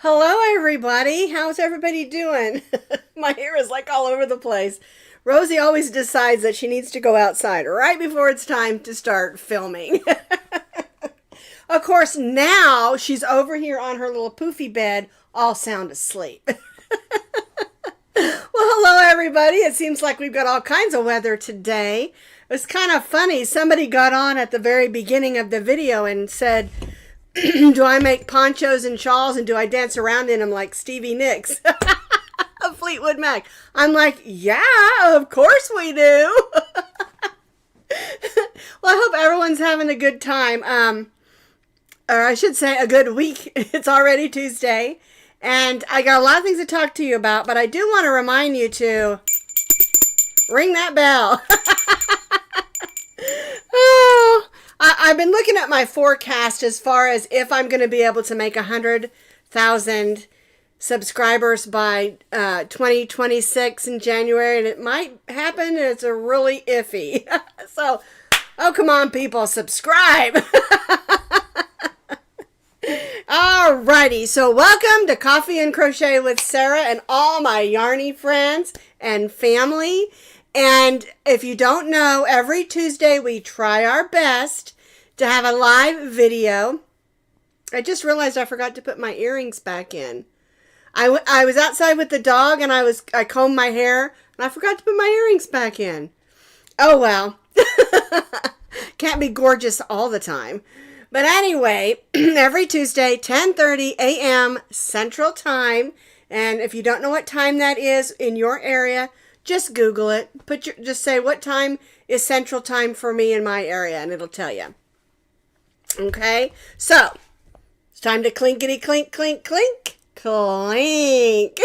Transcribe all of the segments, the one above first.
Hello, everybody. How's everybody doing? My hair is like all over the place. Rosie always decides that she needs to go outside right before it's time to start filming. Of course, now she's over here on her little poofy bed, all sound asleep. Well, hello, everybody. It seems like we've got all kinds of weather today. It was kind of funny. Somebody got on at the very beginning of the video and said, do I make ponchos and shawls and do I dance around in them like Stevie Nicks of Fleetwood Mac? I'm like, yeah, of course we do. Well, I hope everyone's having a good time. Or I should say a good week. It's already Tuesday. And I got a lot of things to talk to you about, but I do want to remind you to ring that bell. Oh, I've been looking at my forecast as far as if I'm going to be able to make 100,000 subscribers by 2026 in January, and it might happen, and it's a really iffy. So, oh, come on, people, subscribe. Alrighty, so welcome to Coffee and Crochet with Sara and all my Yarnie friends and family. And if you don't know, every Tuesday we try our best to have a live video. I just realized I forgot to put my earrings back in. I was outside with the dog and I combed my hair and I forgot to put my earrings back in. Oh well. Can't be gorgeous all the time. But anyway, every Tuesday, 10:30 a.m. Central Time. And if you don't know what time that is in your area, just Google it. Just say what time is Central Time for me in my area, and it'll tell you. Okay, so it's time to clinkety clink, clink, clink, clink.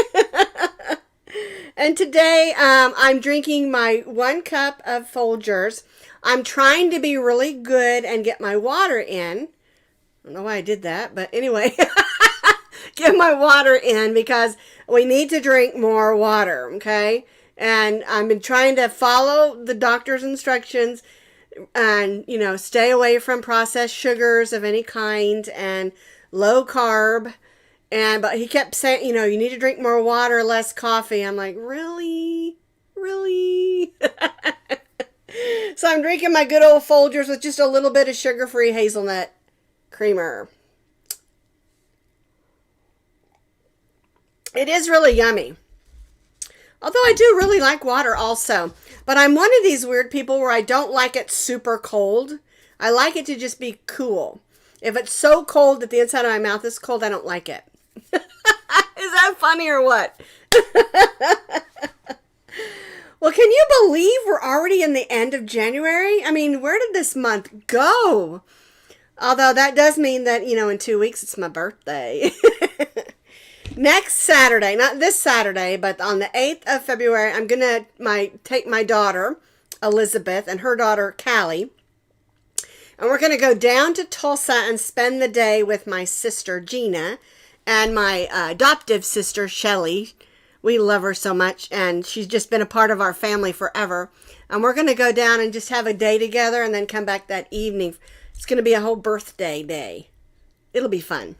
And today I'm drinking my 1 cup of Folgers. I'm trying to be really good and get my water in. I don't know why I did that, but anyway, get my water in because we need to drink more water, okay? And I've been trying to follow the doctor's instructions and, stay away from processed sugars of any kind and low carb. But he kept saying, you need to drink more water, less coffee. I'm like, really? Really? So I'm drinking my good old Folgers with just a little bit of sugar-free hazelnut creamer. It is really yummy. Although I do really like water also. But I'm one of these weird people where I don't like it super cold. I like it to just be cool. If it's so cold that the inside of my mouth is cold, I don't like it. Is that funny or what? Well, can you believe we're already in the end of January? I mean, where did this month go? Although that does mean that, in 2 weeks it's my birthday. Next Saturday, not this Saturday, but on the 8th of February, I'm going to take my daughter, Elizabeth, and her daughter, Callie. And we're going to go down to Tulsa and spend the day with my sister, Gina, and my adoptive sister, Shelly. We love her so much, and she's just been a part of our family forever. And we're going to go down and just have a day together and then come back that evening. It's going to be a whole birthday day. It'll be fun.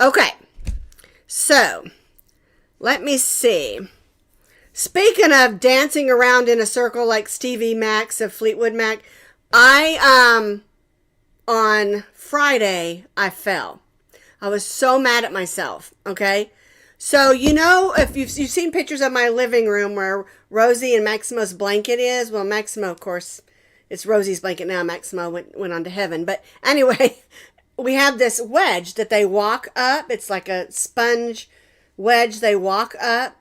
Okay, so let me see. Speaking of dancing around in a circle like Stevie Nicks of Fleetwood Mac, on Friday, I fell. I was so mad at myself, okay? So, if you've seen pictures of my living room where Rosie and Maximo's blanket is, well, Maximo, of course, it's Rosie's blanket now. Maximo went on to heaven. But anyway, we have this wedge that they walk up. It's like a sponge wedge they walk up.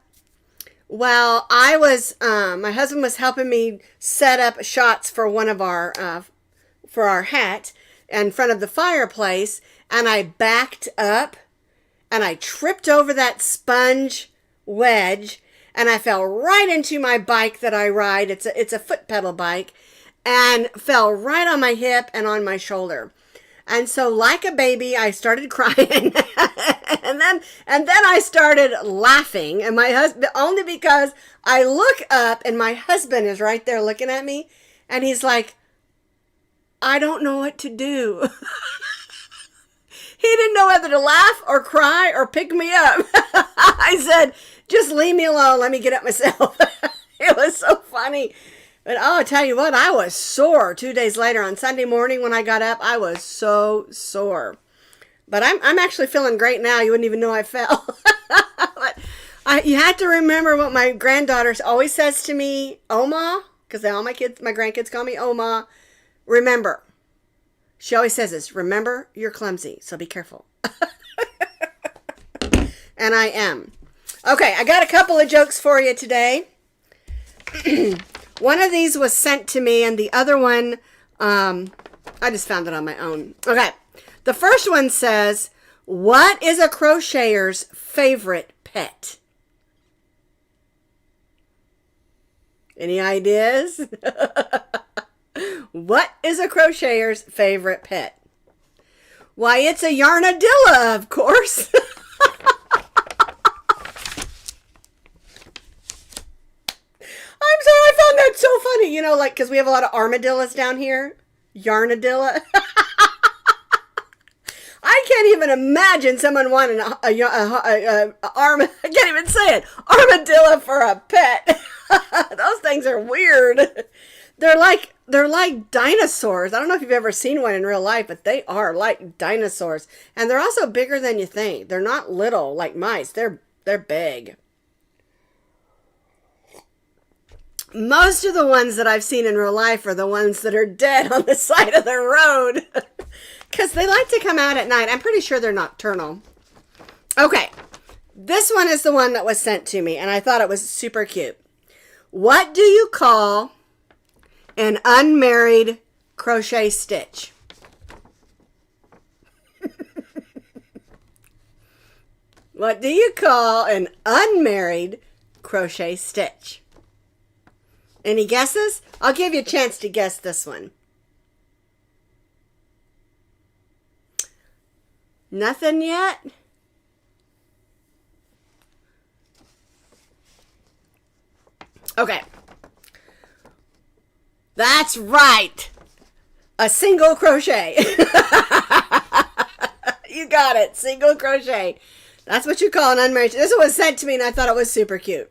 Well, my husband was helping me set up shots for one of for our hat in front of the fireplace, and I backed up. And I tripped over that sponge wedge, and I fell right into my bike that I ride. It's a foot pedal bike, and fell right on my hip and on my shoulder. And so, like a baby, I started crying, and then I started laughing. And my husband, only because I look up, and my husband is right there looking at me, and he's like, "I don't know what to do." He didn't know whether to laugh or cry or pick me up. I said, just leave me alone. Let me get up myself. It was so funny. But oh, I'll tell you what, I was sore 2 days later. On Sunday morning when I got up, I was so sore. But I'm actually feeling great now. You wouldn't even know I fell. But you had to remember what my granddaughter always says to me, Oma, because all my grandkids call me Oma. Remember. She always says this, remember, you're clumsy, so be careful. And I am. Okay, I got a couple of jokes for you today. One of these was sent to me, and the other one, I just found it on my own. Okay, the first one says, what is a crocheter's favorite pet? Any ideas? What is a crocheter's favorite pet? Why, it's a yarnadilla, of course. I'm sorry, I found that so funny. You know, like, because we have a lot of armadillos down here. Yarnadilla. I can't even imagine someone wanting I can't even say it. Armadillo for a pet. Those things are weird. They're like dinosaurs. I don't know if you've ever seen one in real life, but they are like dinosaurs. And they're also bigger than you think. They're not little like mice. They're big. Most of the ones that I've seen in real life are the ones that are dead on the side of the road. Because they like to come out at night. I'm pretty sure they're nocturnal. Okay. This one is the one that was sent to me, and I thought it was super cute. What do you call an unmarried crochet stitch? What do you call an unmarried crochet stitch? Any guesses? I'll give you a chance to guess this one. Nothing yet? Okay. That's right. A single crochet. You got it. Single crochet. That's what you call an unmarried. This was sent to me and I thought it was super cute.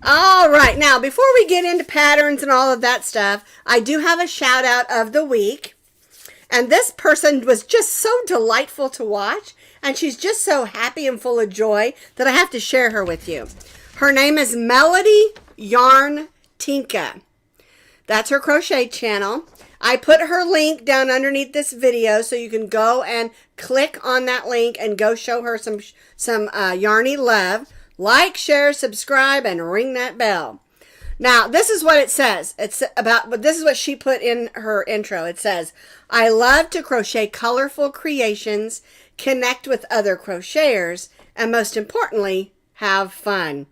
All right. Now, before we get into patterns and all of that stuff, I do have a shout out of the week. And this person was just so delightful to watch. And she's just so happy and full of joy that I have to share her with you. Her name is Melody Yarn Tinka. That's her crochet channel. I put her link down underneath this video so you can go and click on that link and go show her some Yarnie love. Like, share, subscribe, and ring that bell. Now, this is what it says. This is what she put in her intro. It says, I love to crochet colorful creations, connect with other crocheters, and most importantly, have fun.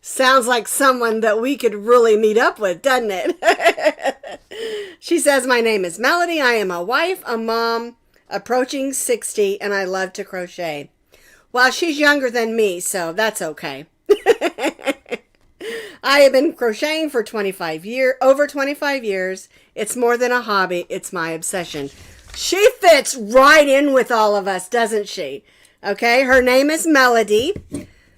Sounds like someone that we could really meet up with, doesn't it? She says, my name is Melody. I am a wife, a mom, approaching 60, and I love to crochet. Well, she's younger than me, so that's okay. I have been crocheting for over 25 years. It's more than a hobby. It's my obsession. She fits right in with all of us, doesn't she? Okay, her name is Melody.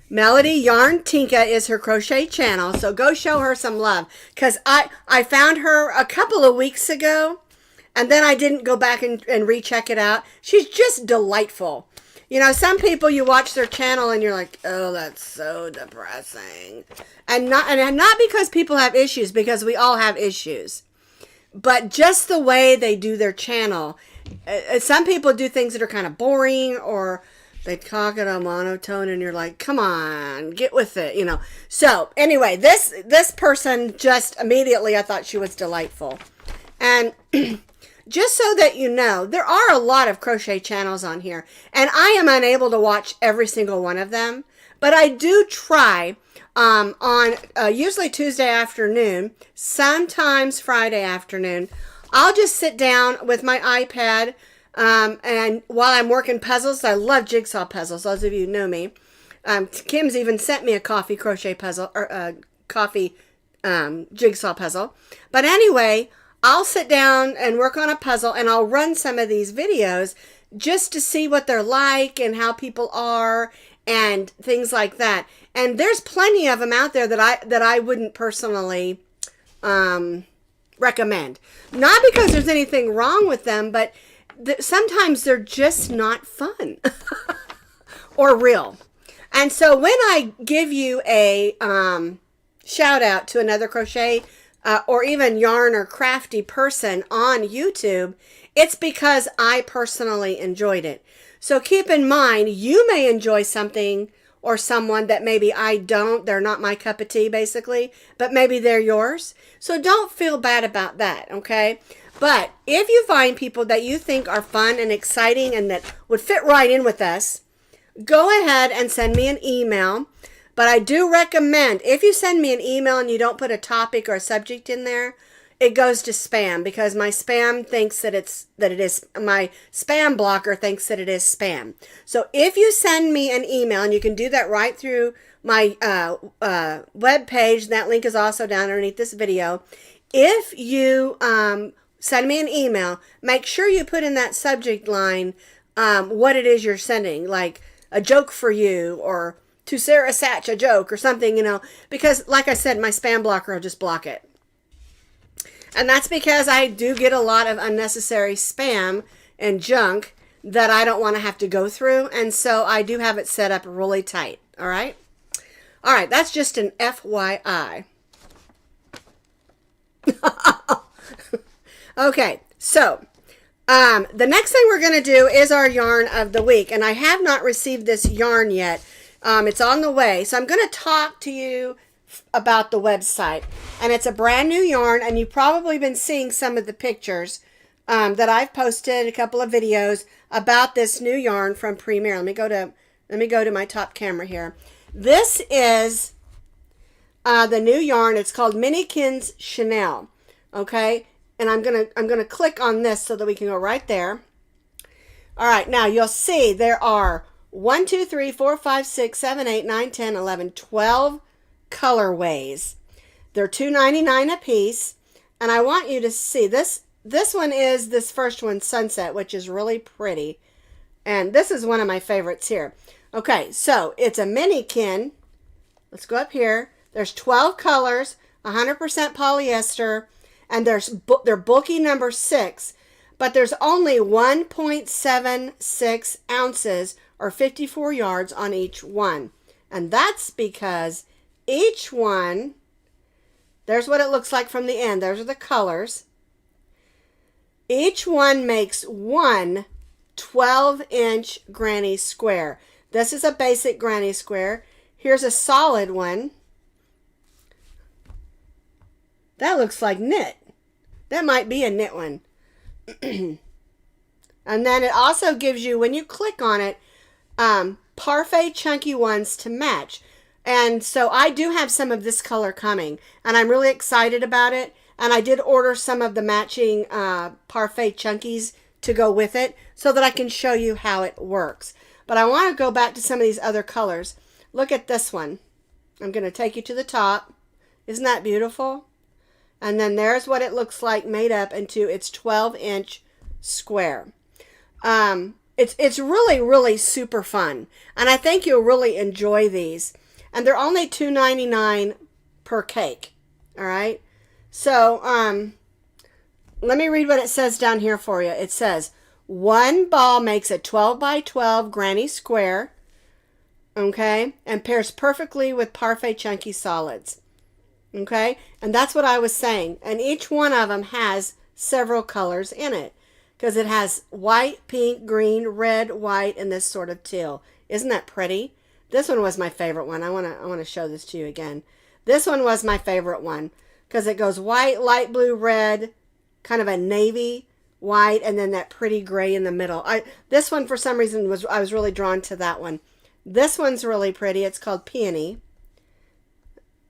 Melody Yarn Tinka is her crochet channel, so go show her some love. Because I found her a couple of weeks ago, and then I didn't go back and recheck it out. She's just delightful. You know, some people, you watch their channel and you're like, oh, that's so depressing. And not because people have issues, because we all have issues. But just the way they do their channel. Some people do things that are kind of boring, or they talk in a monotone and you're like, come on, get with it, you know. So anyway, this person just immediately, I thought she was delightful. And just so that you know, there are a lot of crochet channels on here, and I am unable to watch every single one of them, but I do try on usually Tuesday afternoon, sometimes Friday afternoon. I'll just sit down with my iPad, and while I'm working puzzles, I love jigsaw puzzles, those of you who know me. Kim's even sent me a coffee crochet puzzle, or a coffee jigsaw puzzle. But anyway, I'll sit down and work on a puzzle, and I'll run some of these videos just to see what they're like and how people are and things like that. And there's plenty of them out there that I wouldn't personally recommend. Not because there's anything wrong with them, but sometimes they're just not fun or real. And so when I give you a shout out to another crochet or even yarn or crafty person on YouTube, it's because I personally enjoyed it. So keep in mind, you may enjoy something or someone that maybe I don't. They're not my cup of tea, basically, but maybe they're yours. So don't feel bad about that, okay? But if you find people that you think are fun and exciting and that would fit right in with us, go ahead and send me an email. But I do recommend, if you send me an email and you don't put a topic or a subject in there, it goes to spam, because my spam thinks that it is my spam blocker thinks that it is spam. So if you send me an email, and you can do that right through my web page, that link is also down underneath this video. If you send me an email, make sure you put in that subject line what it is you're sending, like a joke for you, or to Sara Sach a joke, or something, you know, because like I said, my spam blocker will just block it. And that's because I do get a lot of unnecessary spam and junk that I don't want to have to go through. And so I do have it set up really tight. All right. All right. That's just an FYI. Okay. So the next thing we're going to do is our yarn of the week. And I have not received this yarn yet. It's on the way. So I'm going to talk to you about the website, and it's a brand new yarn, and you've probably been seeing some of the pictures that I've posted, a couple of videos about this new yarn from Premier. Let me go to my top camera here. This is the new yarn. It's called Minkins Chenille. Okay, and I'm gonna click on this so that we can go right there. All right, now you'll see there are 1, 2, 3, 4, 5, 6, 7, 8, 9, 10, 11, 12 colorways. They're $2.99 a piece, and I want you to see this. This one is this first one, Sunset, which is really pretty, and this is one of my favorites here. Okay, so it's a Minniekin. Let's go up here. There's 12 colors, 100% polyester, and they're bulky number 6, but there's only 1.76 ounces or 54 yards on each one, and that's because each one, there's what it looks like from the end. Those are the colors. Each one makes one 12-inch granny square. This is a basic granny square. Here's a solid one. That looks like knit. That might be a knit one. And then it also gives you, when you click on it, parfait chunky ones to match. And so I do have some of this color coming, and I'm really excited about it. And I did order some of the matching parfait chunkies to go with it so that I can show you how it works. But I want to go back to some of these other colors. Look at this one. I'm going to take you to the top. Isn't that beautiful? And then there's what it looks like made up into its 12-inch square. It's really, really super fun. And I think you'll really enjoy these. And they're only $2.99 per cake. All right. So let me read what it says down here for you. It says, one ball makes a 12 by 12 granny square. Okay. And pairs perfectly with parfait chunky solids. Okay. And that's what I was saying. And each one of them has several colors in it, because it has white, pink, green, red, white, and this sort of teal. Isn't that pretty? This one was my favorite one. I want to show this to you again. This one was my favorite one because it goes white, light blue, red, kind of a navy white, and then that pretty gray in the middle. This one, for some reason, I was really drawn to that one. This one's really pretty. It's called Peony.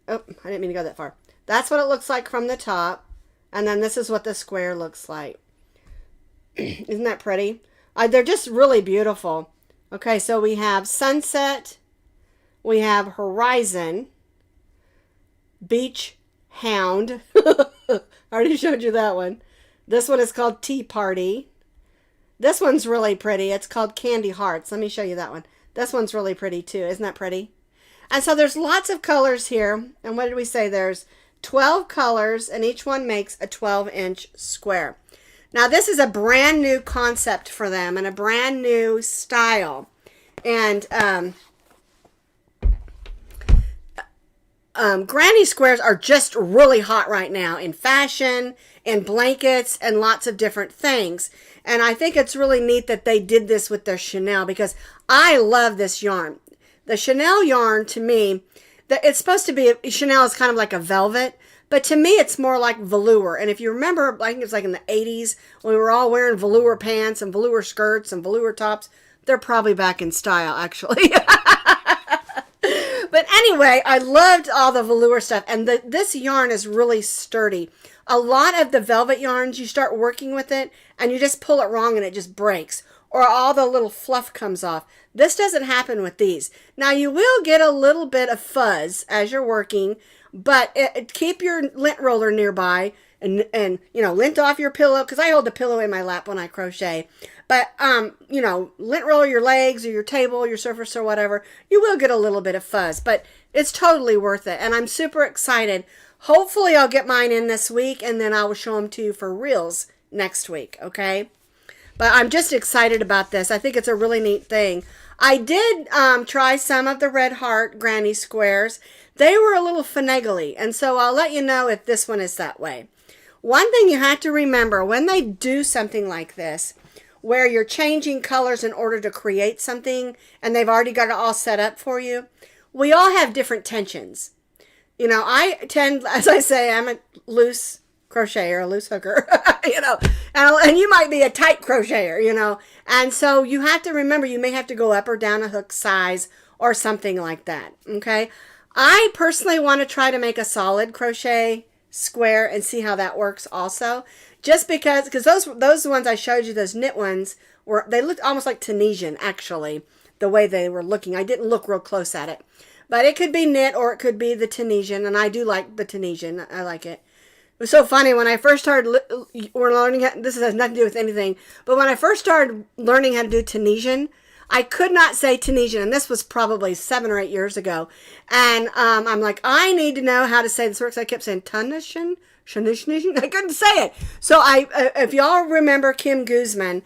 Oh, I didn't mean to go that far. That's what it looks like from the top. And then this is what the square looks like. Isn't that pretty? They're just really beautiful. Okay, so we have Sunset. We have Horizon. Beach Hound. I already showed you that one. This one is called Tea Party. This one's really pretty. It's called Candy Hearts. Let me show you that one. This one's really pretty too. Isn't that pretty? And so there's lots of colors here. And what did we say? There's 12 colors, and each one makes a 12-inch square. Now, this is a brand new concept for them and a brand new style. And granny squares are just really hot right now in fashion, in blankets, and lots of different things. And I think it's really neat that they did this with their Chenille, because I love this yarn. The Chenille yarn, to me, it's supposed to be, Chenille is kind of like a velvet, but to me it's more like velour. And if you remember, I think it's like in the 80s, when we were all wearing velour pants and velour skirts and velour tops, they're probably back in style, actually. But anyway, I loved all the velour stuff, and this yarn is really sturdy. A lot of the velvet yarns, you start working with it, and you just pull it wrong and it just breaks, or all the little fluff comes off. This doesn't happen with these. Now, you will get a little bit of fuzz as you're working, but keep your lint roller nearby, and you know, lint off your pillow, because I hold the pillow in my lap when I crochet. But, you know, lint roll your legs or your table, your surface or whatever. You will get a little bit of fuzz, but it's totally worth it. And I'm super excited. Hopefully I'll get mine in this week, and then I will show them to you for reals next week, okay? But I'm just excited about this. I think it's a really neat thing. I did try some of the Red Heart granny squares. They were a little finagly, and so I'll let you know if this one is that way. One thing you have to remember when they do something like this, where you're changing colors in order to create something, and they've already got it all set up for you, we all have different tensions. You know, I tend, as I say, I'm a loose crocheter, a loose hooker, you know, and you might be a tight crocheter, you know, and so you have to remember you may have to go up or down a hook size or something like that, okay? I personally want to try to make a solid crochet square and see how that works also. Just because those ones I showed you, those knit ones, they looked almost like Tunisian, actually, the way they were looking. I didn't look real close at it. But it could be knit or it could be the Tunisian, and I do like the Tunisian. I like it. It was so funny when I first started learning this has nothing to do with anything, but when I first started learning how to do Tunisian, I could not say Tunisian, and this was probably 7 or 8 years ago. And I'm like, I need to know how to say this works. I kept saying Tunisian. I couldn't say it. So if y'all remember Kim Guzman,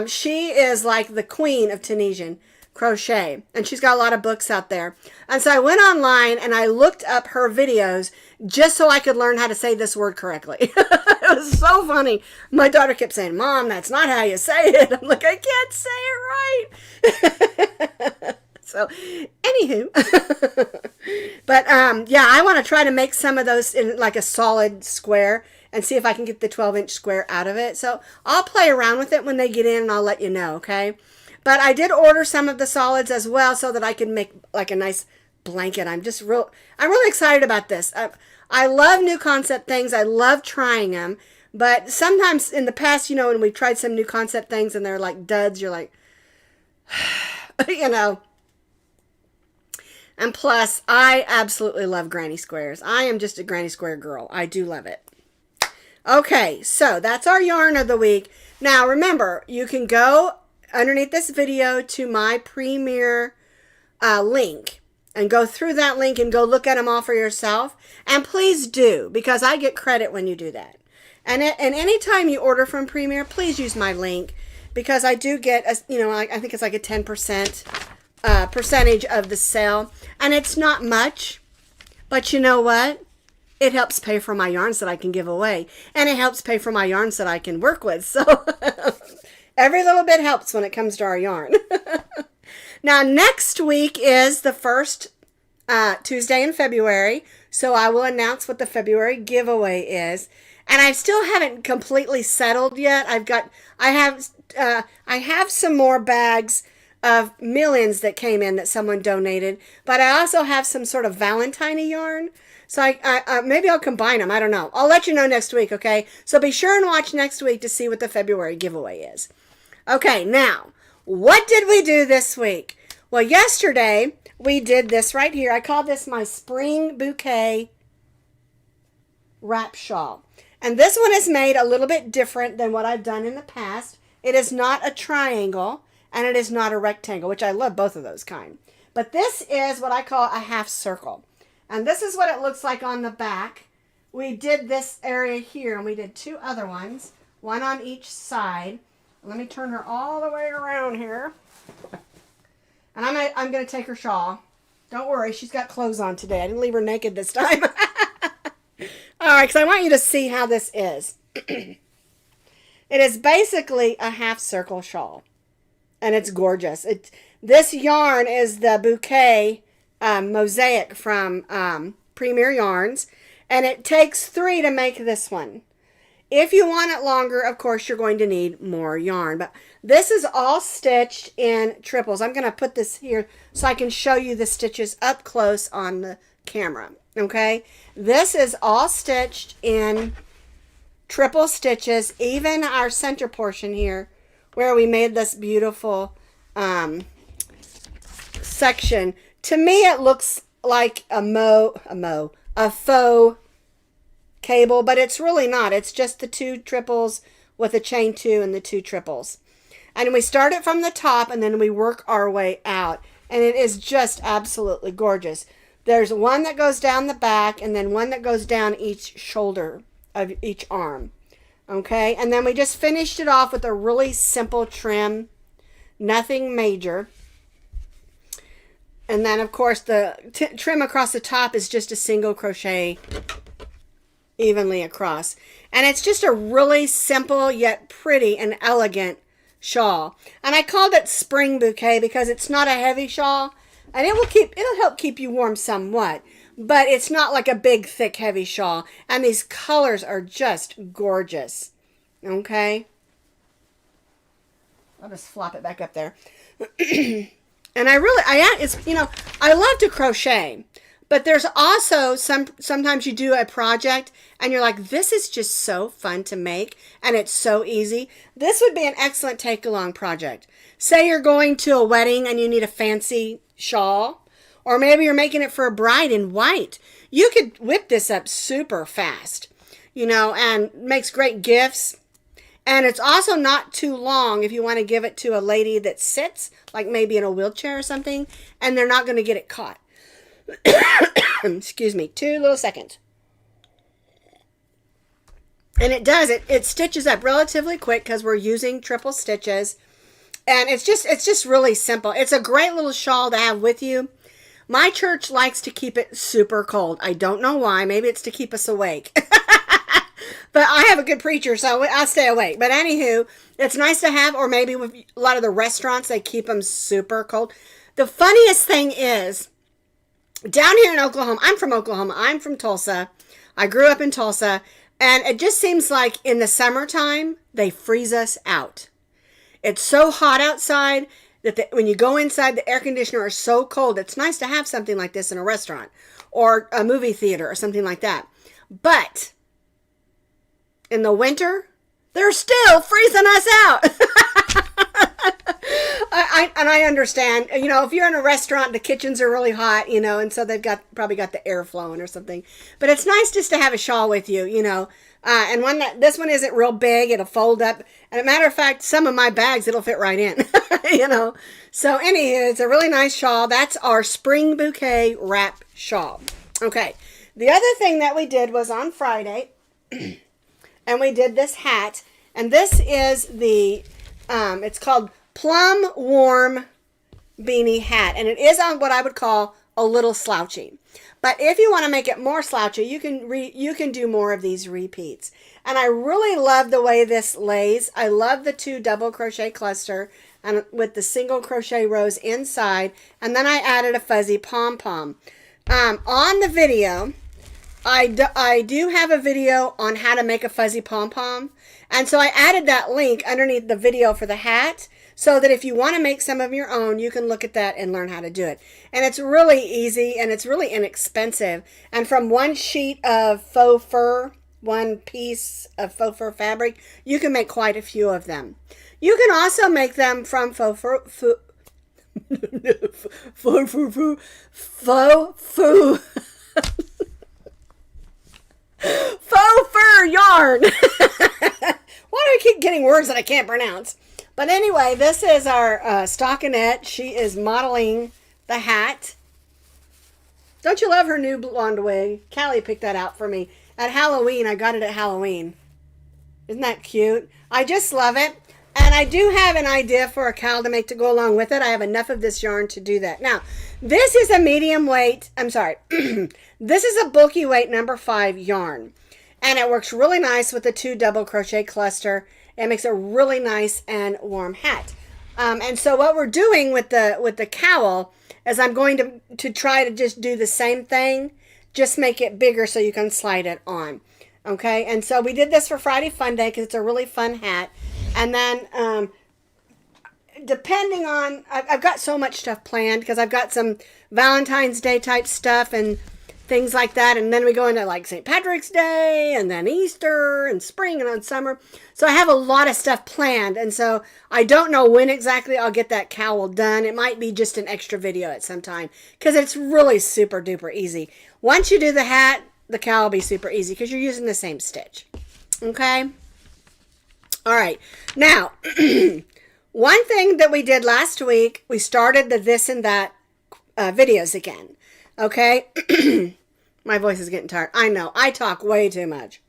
she is like the queen of Tunisian crochet, and she's got a lot of books out there. And so I went online and I looked up her videos just so I could learn how to say this word correctly. It was so funny. My daughter kept saying, "Mom, that's not how you say it." I'm like, I can't say it right. So, anywho, but yeah, I want to try to make some of those in like a solid square and see if I can get the 12-inch square out of it. So I'll play around with it when they get in, and I'll let you know, okay? But I did order some of the solids as well so that I can make like a nice blanket. I'm really excited about this. I love new concept things. I love trying them. But sometimes in the past, you know, when we've tried some new concept things and they're like duds, you're like, you know. And plus, I absolutely love granny squares. I am just a granny square girl. I do love it. Okay, so that's our yarn of the week. Now, remember, you can go underneath this video to my Premier link and go through that link and go look at them all for yourself. And please do, because I get credit when you do that. And anytime you order from Premier, please use my link, because I do get, I think it's like a 10% percentage of the sale, and it's not much, but you know what? It helps pay for my yarns that I can give away, and it helps pay for my yarns that I can work with. So every little bit helps when it comes to our yarn. Now, next week is the first Tuesday in February, so I will announce what the February giveaway is. And I still haven't completely settled yet. I have some more bags of millions that came in that someone donated, but I also have some sort of Valentine yarn. So I maybe I'll combine them. I don't know. I'll let you know next week, okay? So be sure and watch next week to see what the February giveaway is. Okay, now, what did we do this week? Well, yesterday we did this right here. I call this my Spring Bouquet wrap shawl. And this one is made a little bit different than what I've done in the past. It is not a triangle and it is not a rectangle, which I love both of those kind. But this is what I call a half circle. And this is what it looks like on the back. We did this area here and we did two other ones, one on each side. Let me turn her all the way around here. And I'm going to take her shawl. Don't worry, she's got clothes on today. I didn't leave her naked this time. All right, because I want you to see how this is. It is basically a half circle shawl. And it's gorgeous. This yarn is the Bouquet mosaic from Premier Yarns. And it takes 3 to make this one. If you want it longer, of course, you're going to need more yarn. But this is all stitched in triples. I'm going to put this here so I can show you the stitches up close on the camera. Okay? This is all stitched in triple stitches. Even our center portion here where we made this beautiful section. To me, it looks like a faux cable, but it's really not. It's just the 2 triples with a chain 2 and the 2 triples. And we start it from the top and then we work our way out. And it is just absolutely gorgeous. There's one that goes down the back and then one that goes down each shoulder of each arm. Okay, and then we just finished it off with a really simple trim, nothing major. And then, of course, the trim across the top is just a single crochet evenly across. And it's just a really simple yet pretty and elegant shawl. And I called it Spring Bouquet because it's not a heavy shawl. And it'll help keep you warm somewhat. But it's not like a big, thick, heavy shawl. And these colors are just gorgeous. Okay? I'll just flop it back up there. And I love to crochet. But there's also sometimes you do a project and you're like, this is just so fun to make and it's so easy. This would be an excellent take-along project. Say you're going to a wedding and you need a fancy shawl. Or maybe you're making it for a bride in white. You could whip this up super fast, and makes great gifts. And it's also not too long if you want to give it to a lady that sits, like maybe in a wheelchair or something, and they're not going to get it caught. Excuse me, 2 little seconds. And it stitches up relatively quick because we're using triple stitches. And it's just really simple. It's a great little shawl to have with you. My church likes to keep it super cold. I don't know why. Maybe it's to keep us awake. But I have a good preacher, so I'll stay awake. But anywho, it's nice to have, or maybe with a lot of the restaurants, they keep them super cold. The funniest thing is, down here in Oklahoma, I'm from Oklahoma. I'm from Tulsa. I grew up in Tulsa. And it just seems like in the summertime, they freeze us out. It's so hot outside that when you go inside, the air conditioner is so cold. It's nice to have something like this in a restaurant or a movie theater or something like that. But in the winter, they're still freezing us out. I understand, if you're in a restaurant, the kitchens are really hot, and so they've probably got the air flowing or something. But it's nice just to have a shawl with you, and this one isn't real big. It'll fold up. And a matter of fact, some of my bags, it'll fit right in, So anywho, it's a really nice shawl. That's our Spring Bouquet wrap shawl. Okay. The other thing that we did was on Friday, and we did this hat. And this is it's called Plum Beanie Hat. And it is on what I would call a little slouchy. But if you want to make it more slouchy, you can do more of these repeats. And I really love the way this lays. I love the 2 double crochet cluster and with the single crochet rows inside. And then I added a fuzzy pom-pom. On the video, I do have a video on how to make a fuzzy pom-pom. And so I added that link underneath the video for the hat, so that if you want to make some of your own, you can look at that and learn how to do it. And it's really easy and it's really inexpensive. And from one sheet of faux fur, one piece of faux fur fabric, you can make quite a few of them. You can also make them from faux fur, Faux fur yarn. Why do I keep getting words that I can't pronounce? But anyway, this is our stockinette. She is modeling the hat. Don't you love her new blonde wig? Callie picked that out for me at Halloween. I got it at Halloween. Isn't that cute? I just love it. And I do have an idea for a cowl to make to go along with it. I have enough of this yarn to do that. Now, this is a medium weight. I'm sorry. This is a bulky weight number 5 yarn. And it works really nice with the 2 double crochet cluster. It makes a really nice and warm hat. And so what we're doing with the cowl is I'm going to try to just do the same thing. Just make it bigger so you can slide it on. Okay, and so we did this for Friday Fun Day because it's a really fun hat. And then depending on, I've got so much stuff planned because I've got some Valentine's Day type stuff and things like that. And then we go into like St. Patrick's Day and then Easter and spring and on summer. So I have a lot of stuff planned. And so I don't know when exactly I'll get that cowl done. It might be just an extra video at some time because it's really super duper easy. Once you do the hat, the cowl will be super easy because you're using the same stitch. Okay. All right. Now, one thing that we did last week, we started the this and that videos again. Okay. My voice is getting tired. I know. I talk way too much.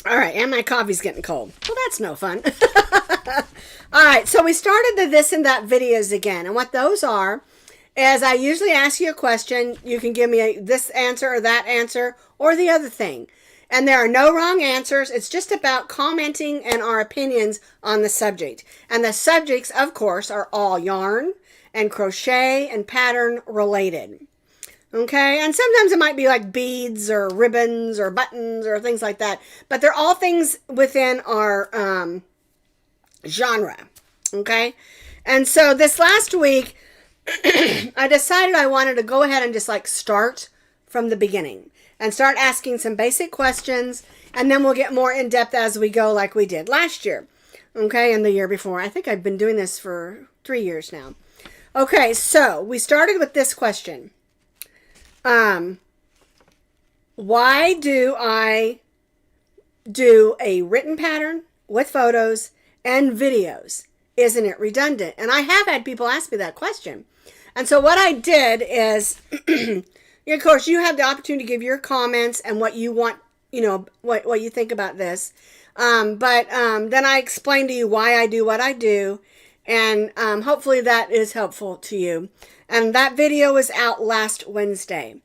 All right. And my coffee's getting cold. Well, that's no fun. All right. So we started the this and that videos again. And what those are is I usually ask you a question. You can give me this answer or that answer or the other thing. And there are no wrong answers. It's just about commenting and our opinions on the subject. And the subjects, of course, are all yarn and crochet and pattern related. Okay? And sometimes it might be like beads or ribbons or buttons or things like that. But they're all things within our genre. Okay? And so this last week, I decided I wanted to go ahead and just like start from the beginning and start asking some basic questions, and then we'll get more in depth as we go like we did last year, okay, and the year before. I think I've been doing this for 3 years now. Okay, so we started with this question. Why do I do a written pattern with photos and videos? Isn't it redundant? And I have had people ask me that question. And so what I did is, of course, you have the opportunity to give your comments and what you want, you know, what you think about this. But then I explain to you why I do what I do. And hopefully that is helpful to you. And that video was out last Wednesday.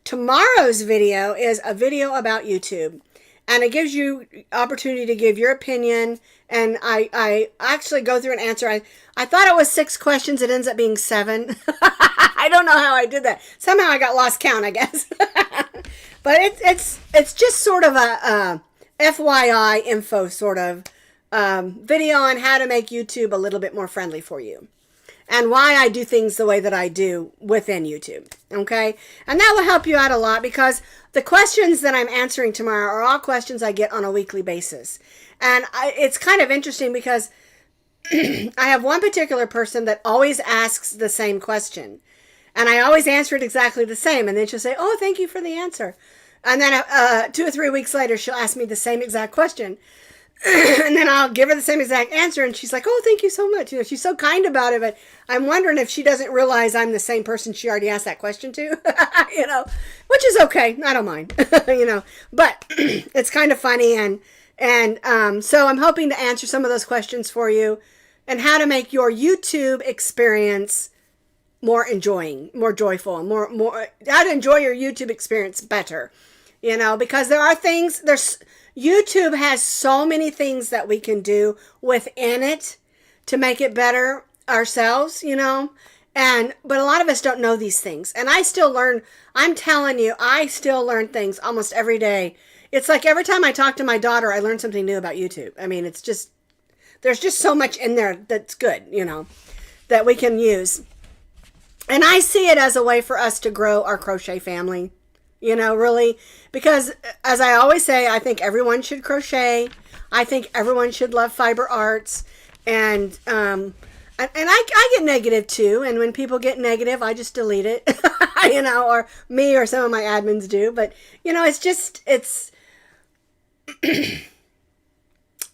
Tomorrow's video is a video about YouTube. And it gives you opportunity to give your opinion. And I actually go through and answer. I thought it was 6 questions. It ends up being 7. I don't know how I did that. Somehow I got lost count, I guess. But it's just sort of a FYI info sort of video on how to make YouTube a little bit more friendly for you. And why I do things the way that I do within YouTube. Okay? And that will help you out a lot because the questions that I'm answering tomorrow are all questions I get on a weekly basis. And it's kind of interesting because I have one particular person that always asks the same question. And I always answer it exactly the same. And then she'll say, oh, thank you for the answer. And then 2 or 3 weeks later, she'll ask me the same exact question. And then I'll give her the same exact answer. And she's like, oh, thank you so much. You know, she's so kind about it. But I'm wondering if she doesn't realize I'm the same person she already asked that question to, you know, which is okay. I don't mind, you know, but it's kind of funny. And so I'm hoping to answer some of those questions for you and how to make your YouTube experience more enjoying, more joyful, and more how to enjoy your YouTube experience better, you know, because there are things, YouTube has so many things that we can do within it to make it better ourselves, you know, but a lot of us don't know these things. And I still learn, I'm telling you, I still learn things almost every day. It's like every time I talk to my daughter, I learn something new about YouTube. I mean, it's just, there's just so much in there that's good, you know, that we can use. And I see it as a way for us to grow our crochet family. You know, really, because as I always say, I think everyone should crochet. I think everyone should love fiber arts. And And I get negative too. And when people get negative, I just delete it, or me or some of my admins do. But, it's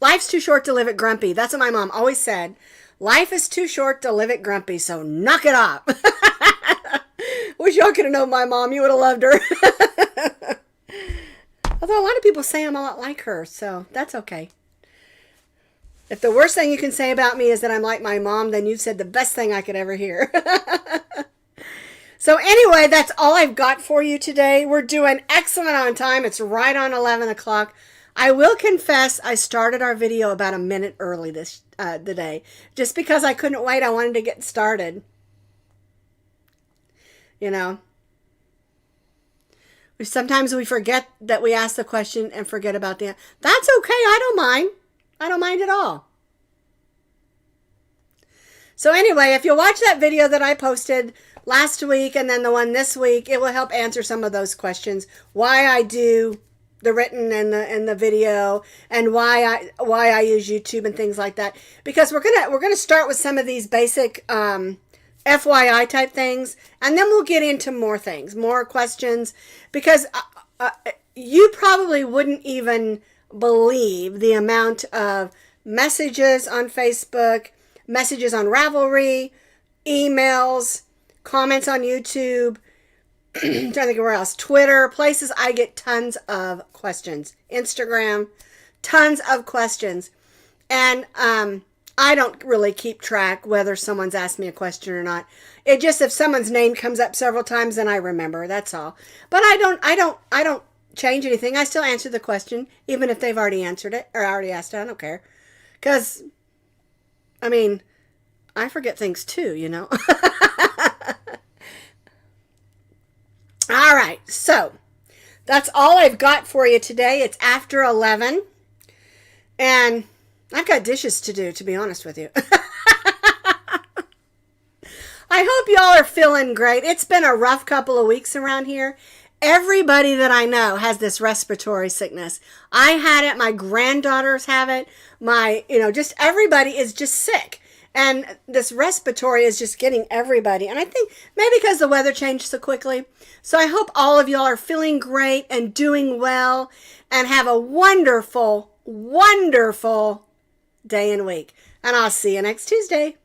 life's too short to live it grumpy. That's what my mom always said. Life is too short to live it grumpy, so knock it off. Wish y'all could have known my mom. You would have loved her. Although a lot of people say I'm a lot like her, so that's okay. If the worst thing you can say about me is that I'm like my mom, then you've said the best thing I could ever hear. So anyway, that's all I've got for you today. We're doing excellent on time. It's right on 11 o'clock. I will confess I started our video about a minute early today. Just because I couldn't wait. I wanted to get started. Sometimes we forget that we asked the question and forget about the answer. That's okay. I don't mind. I don't mind at all. So anyway, if you'll watch that video that I posted last week and then the one this week, it will help answer some of those questions. Why I do the written and the video, and why I use YouTube and things like that. Because we're gonna start with some of these basic FYI type things, and then we'll get into more things, more questions, because you probably wouldn't even believe the amount of messages on Facebook, messages on Ravelry, emails, comments on YouTube, I'm trying to think of where else, Twitter, places I get tons of questions, Instagram, tons of questions. And I don't really keep track whether someone's asked me a question or not. It just, if someone's name comes up several times, then I remember, that's all. But I don't change anything. I still answer the question, even if they've already answered it or already asked it. I don't care. Because, I forget things too, All right, so that's all I've got for you today. It's after 11, and I've got dishes to do, to be honest with you. I hope y'all are feeling great. It's been a rough couple of weeks around here. Everybody that I know has this respiratory sickness. I had it. My granddaughters have it. Just everybody is just sick. And this respiratory is just getting everybody. And I think maybe because the weather changed so quickly. So I hope all of y'all are feeling great and doing well and have a wonderful, wonderful day and week. And I'll see you next Tuesday.